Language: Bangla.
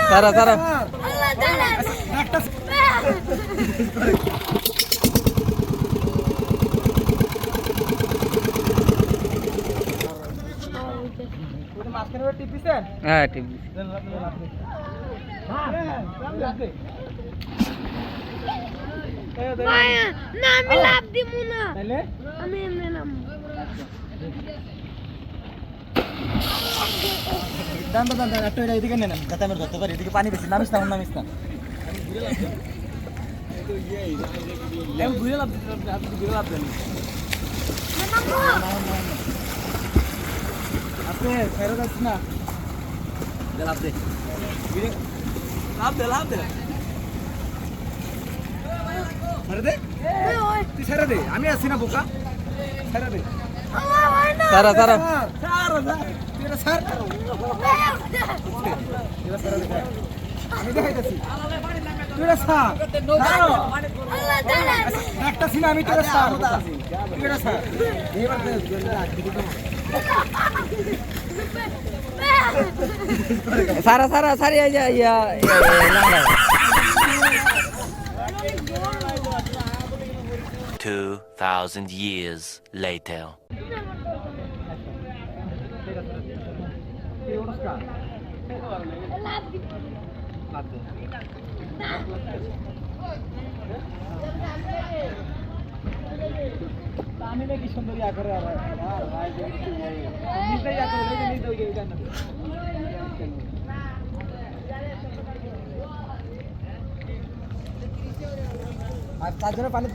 সারা সারা হ্যাঁ টিপি না আমি লাভ দিব না আমি এমনি নাম দান একটু এদিকে নেন যাতে আমরা ধরতে পারি এদিকে পানি বেশি নামিস না ঘুরে লাভ দেন আপনি ফেরত আসছেন না লাভ দে তুই ছেড়ে দে আমি আছি না বোকা ছেড়ে দে সারা সারা আমি দেখাইতেছি একটা সিনা আমি তোরা সারা সারা সারি ইয়া 2,000 years later. আমি নাকি সুন্দরী আকারে আর তার জন্য পানি